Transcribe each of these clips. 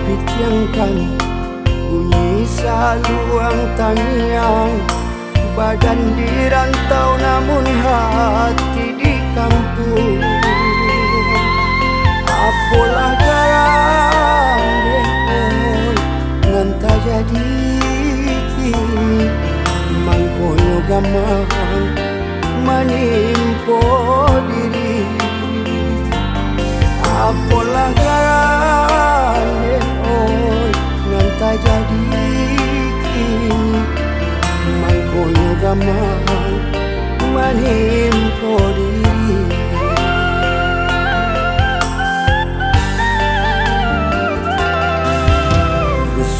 pitangkan bunyi saluang taniang. Badan di rantau namun hati di kampung. Apalah garang oi nganta jadi kini mangkono gamang menimpo diri. Apalah garang oi nganta jadi kini mangkono gamang menimpo diri.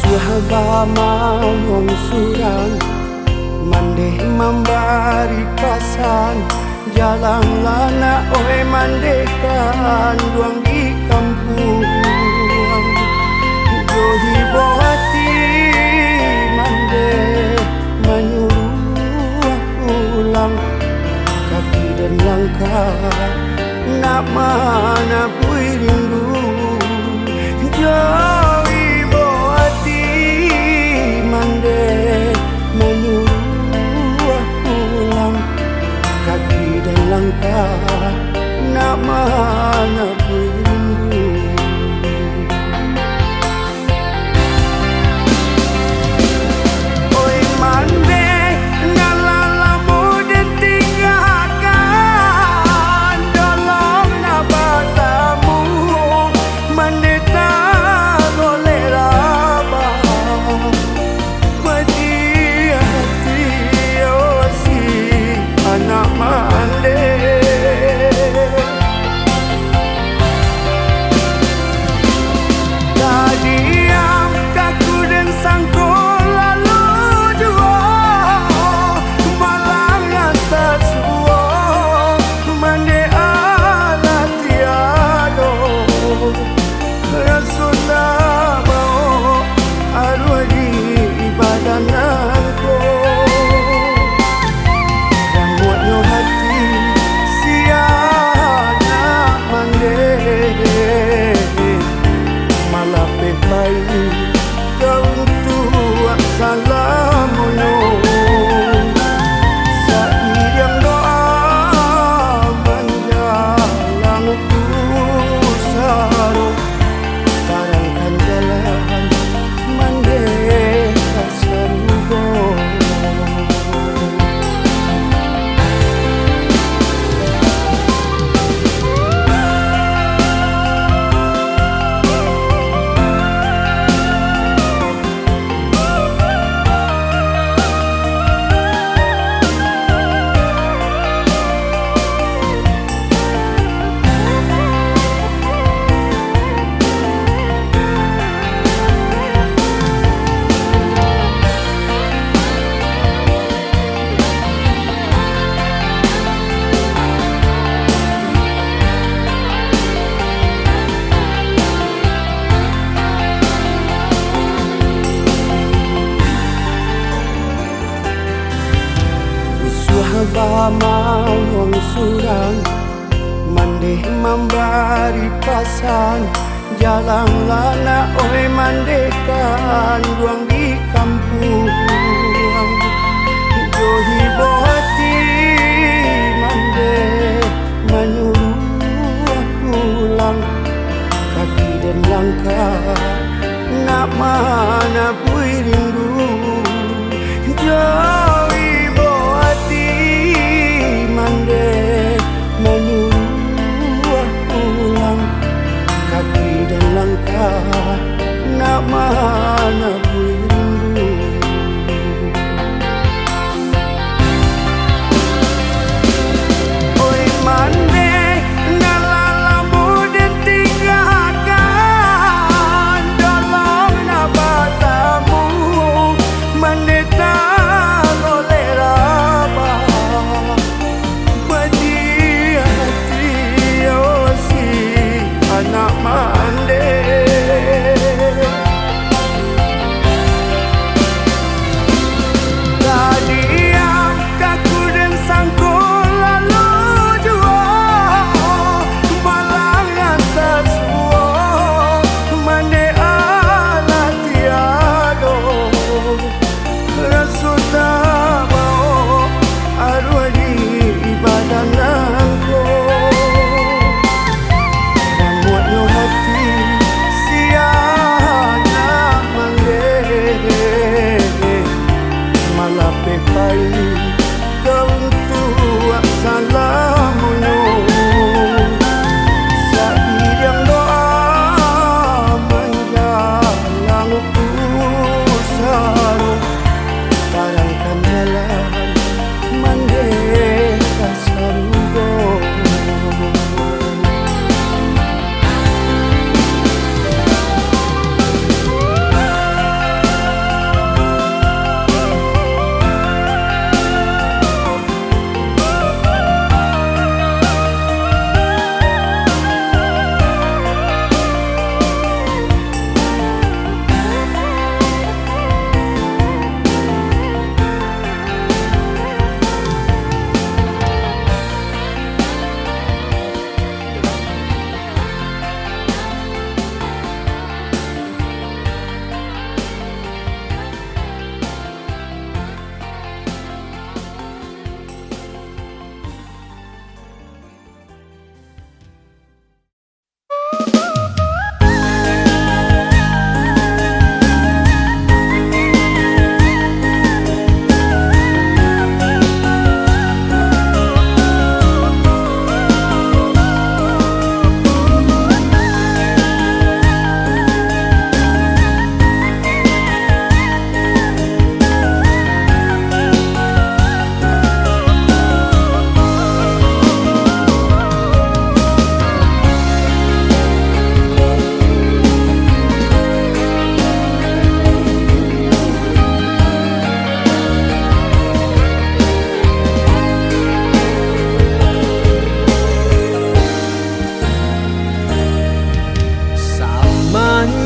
Suhabama wong surang mandeh membari pasan. Jalan lana oi mandekan duang di kampung. Johi bohati mandeh menyuruh pulang. Kaki dan langkah nak mana pui rindu. Johi bohati mandeh menyuruh pulang. Kaki dan langkah nak mana pui rindu. Oi mandeh ngalalamu dan tinggalkan dalam nabatamu. Mandeta oleh rabah mati hati osi anak mandeh. Diam kaku dan sangkul lalu jua malang atas suo mande ala tiado. Rasulullah mau arwah di badan aku. Rambutnya hati siana mandeh malah bayi kau tua salamuno. Sayang doa menjalang pusaro. Tarangkan jalan mandeh serugo. Suhabama wong surang mandeh membari pasan. Jalan lana oi mandekan duang di kampung. Johi bohati mandeh menyuruh pulang. Kaki dan langkah nak mana pui rindu. Johi bohati mandeh menyuruh pulang. Kaki dan langkah nak mana pui rindu. Oi mandeh ngalalamu dan tinggalkan dalam nabatamu. Mandeta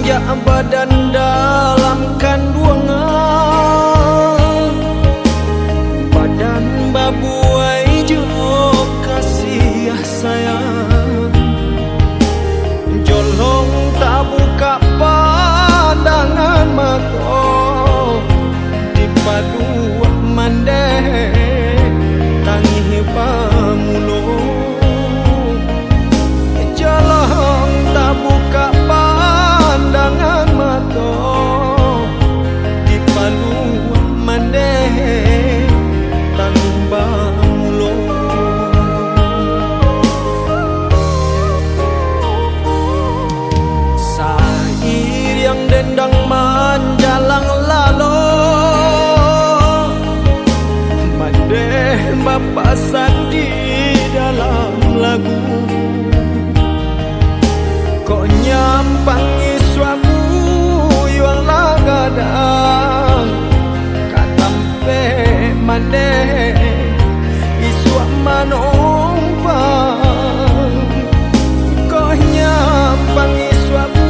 jak badan dalam kandungan, badan babuai jo kasih sayang, jolong tak buka pandangan mata di padu mandeh tangi pamulung, jolong tak buka pandangan mata di padu mandeh tangi pamulung. Sair yang dendang menjalang lalu, mandeh bapasan di dalam lagu, kok nyampangi suamu yang lagadang katampe mandeh iswa manompang, kok nyampangi suamu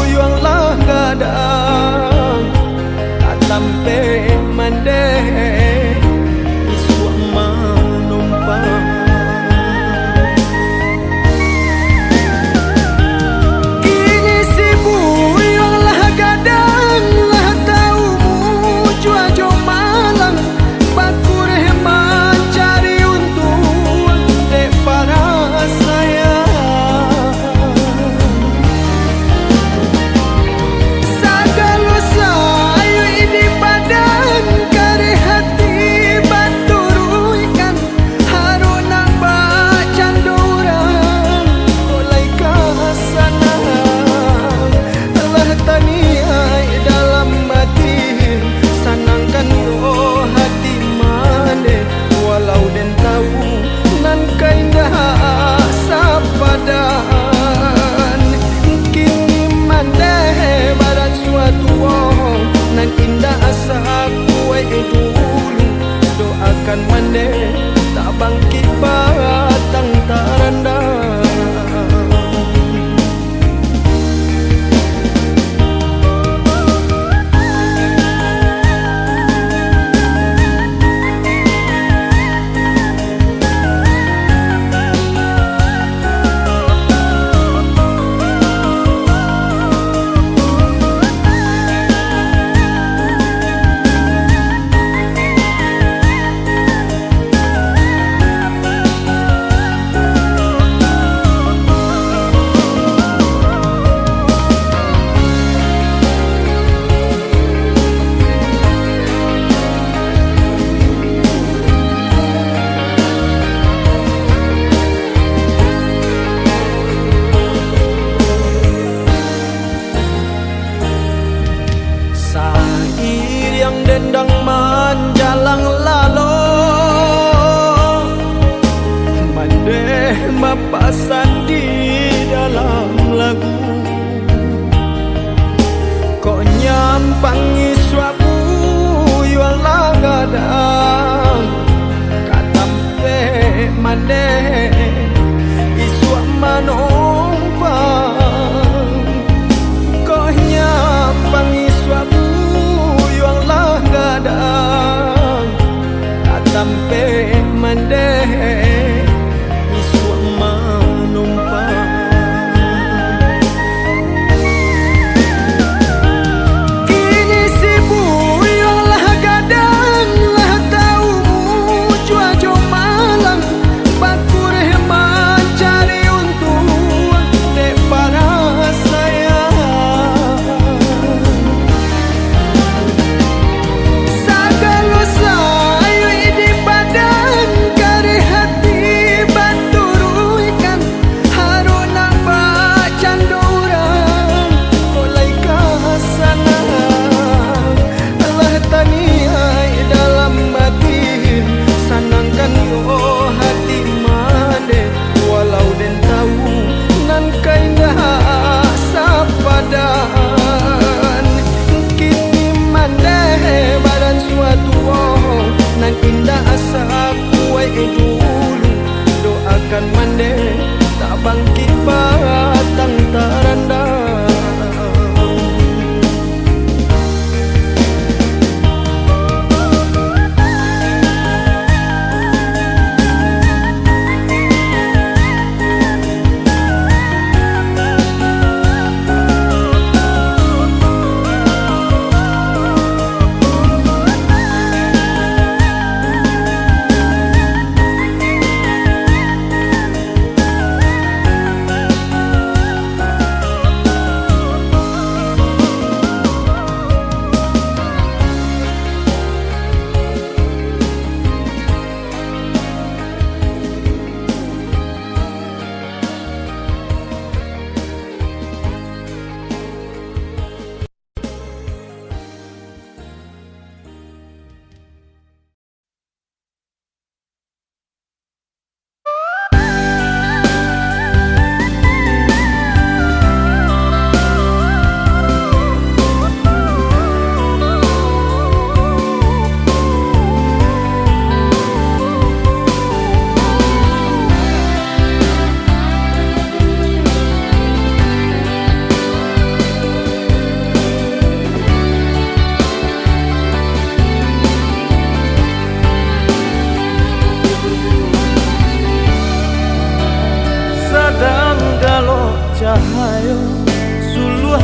yang lagadang katampe mandeh iswa manompang. Kini sibu yang lah gadang lah tahu cuaca malang, bakureh mencari untung dek para sayang. Sagalo sayu ini pada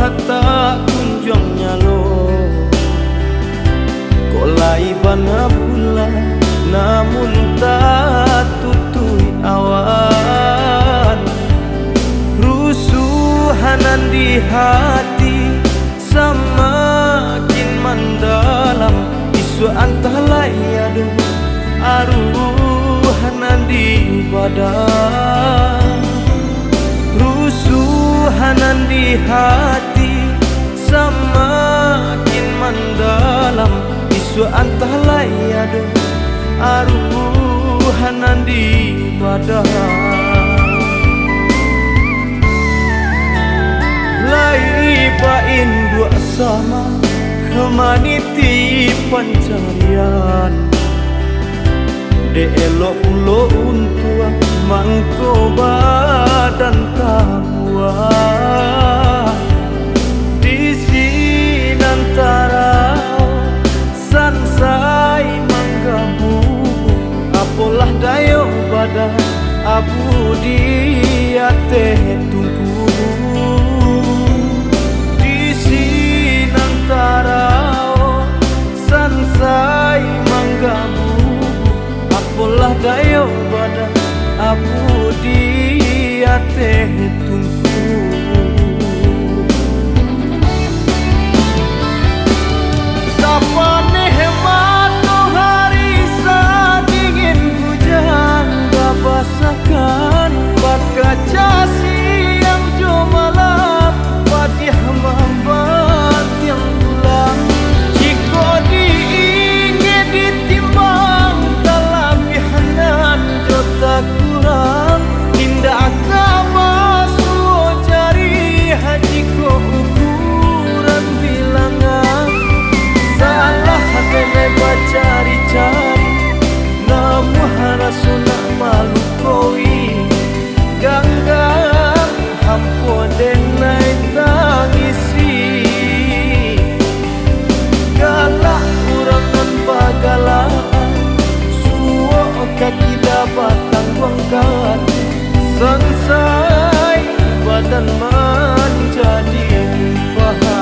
hata kunjung nyalo. Kolai bana bulan namun tak tutui awan. Rusuhanan di hati semakin mendalam. Isu antah layadu aruhanan di badan. Rusuhanan di hati semakin mendalam. Isu antah layadu aruhanan di badan. Laiba indua sama maniti pencarian. De elok ulo untua mangko badan tamua. Di sinantara sansai manggabu. Apolah dayo badan abu dia teh tunggu. Di sinantara sansai manggabu. Apolah dayo badan abu dia teh tunggu. Sapane hematu hari sadingin hujan babasakan berkaca siang jo malam padih mambat yang pulang. Jika diingin ditimbang dalam bihanan jo tak kurang. Indah agama suo jari haji ko ukuran bilangan. Salah hati bacari-cari namu harasuna malu koi. Ganggang hampun denai tangisi. Galak kurangan bagalaan suo kaki dapat tangguangkan. Sansai badan menjadi bahan.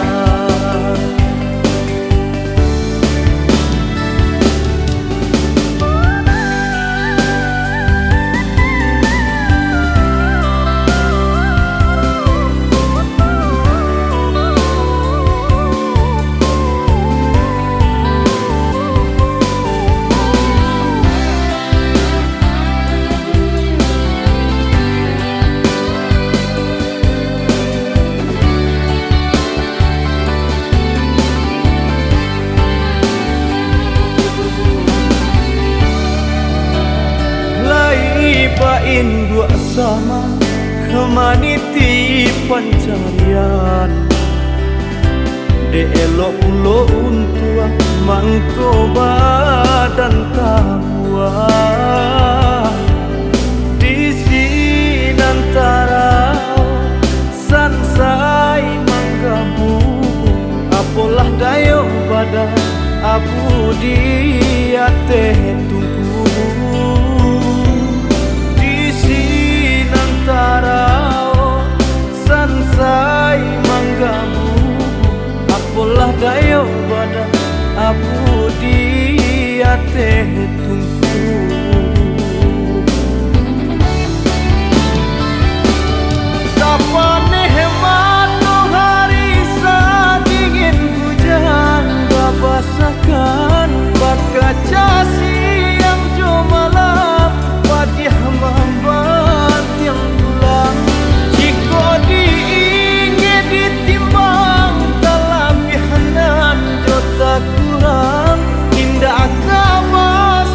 Indua sama maniti pencarian. De elok ulo untua mangko badan tamua. Di sinantara sansai manggabu. Apolah dayo badan abu dia teh tunggu. Tarao sansai manggamu. Apolah dayo badan abu dia teh tunggu. Sapane hematu hari sadingin hujan babasakan berkaca siang jo malam padih mambat yang pulang. Jika diingin ditimbang dalam bihanan jo tak kurang. Indah agama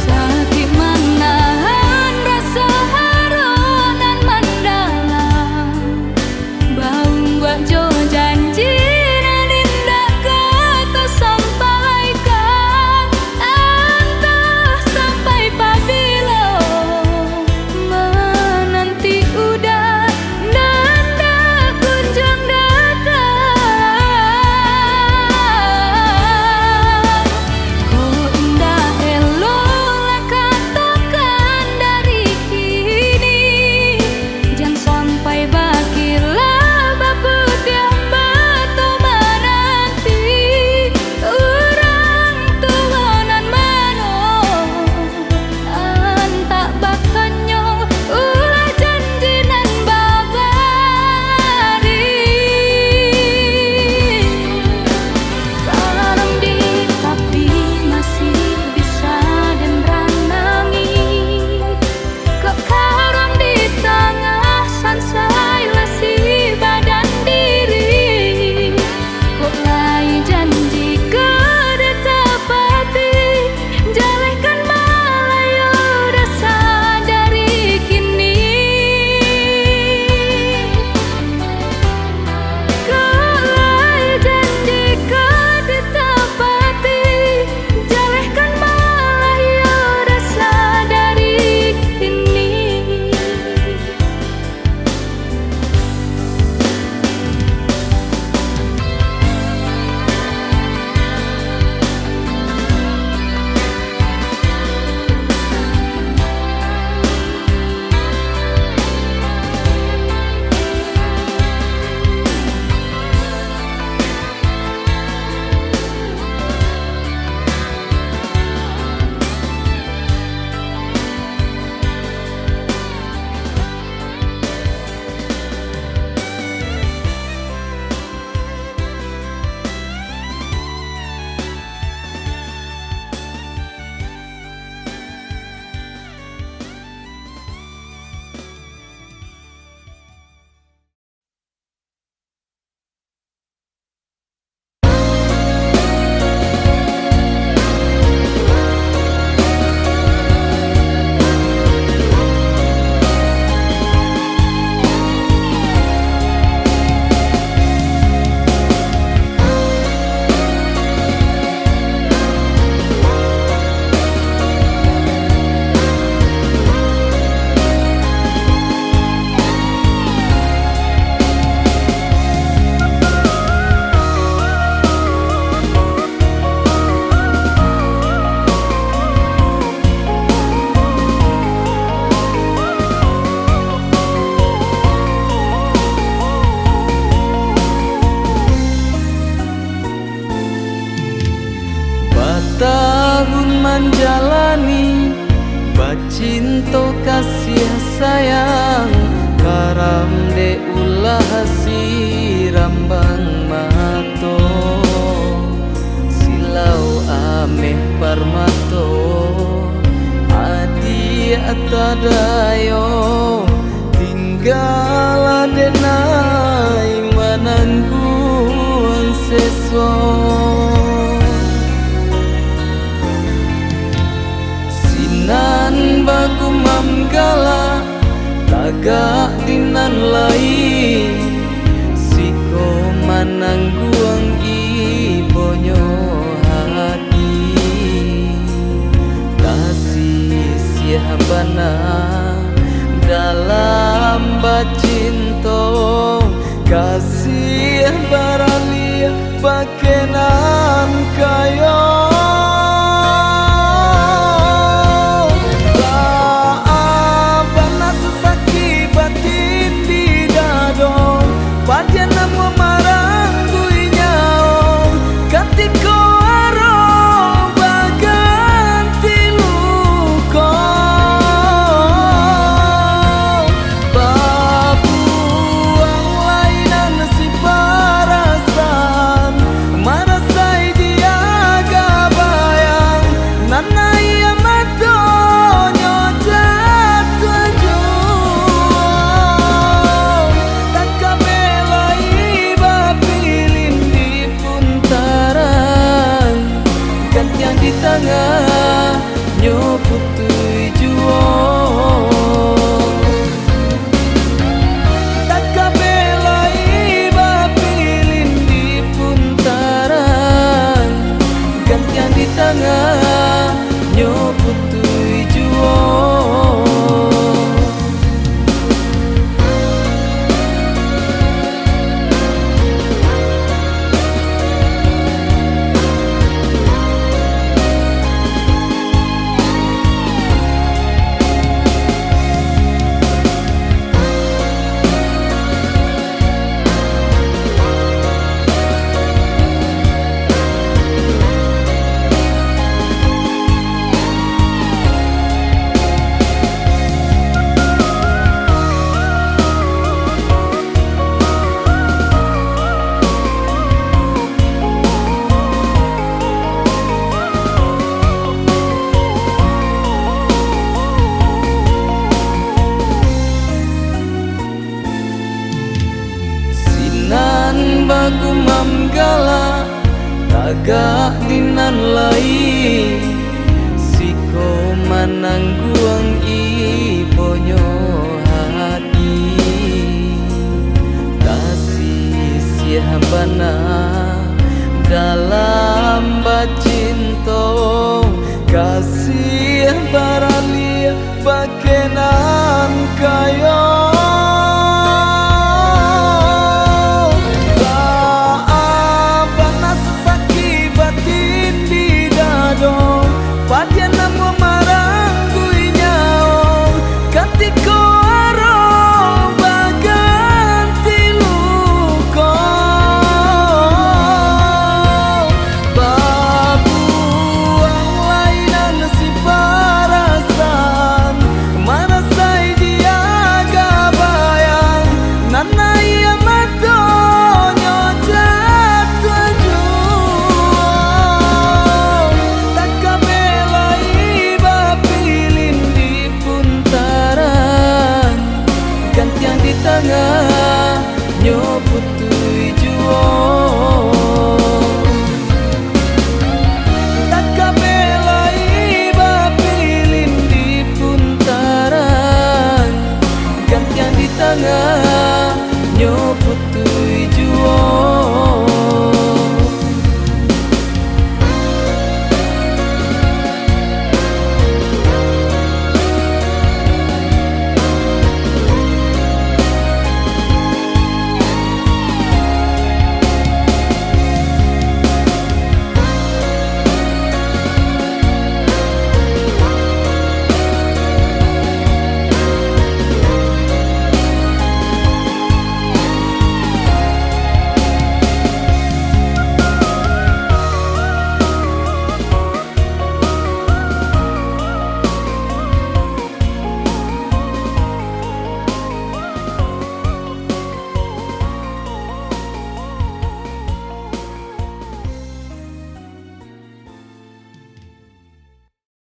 Sakit mana kasih sayang karam de ulah sirambang mato silau ameh parmato adi atadayo tinggal adenai manangguan seso sinan bagu mamgala laga dinan lain siko manangguang ibonyo hati kasih sihabana dalam bacinto kasih baralia pakenan kayo di tengah nyoputui juo tak kabelai bapilin di puntaran gantian di tengah nyoputui juo bagu mamgala taga dinan lain siko manangguang ibonyo hati kasih sihabana dalam bacinto kasih baralia bakena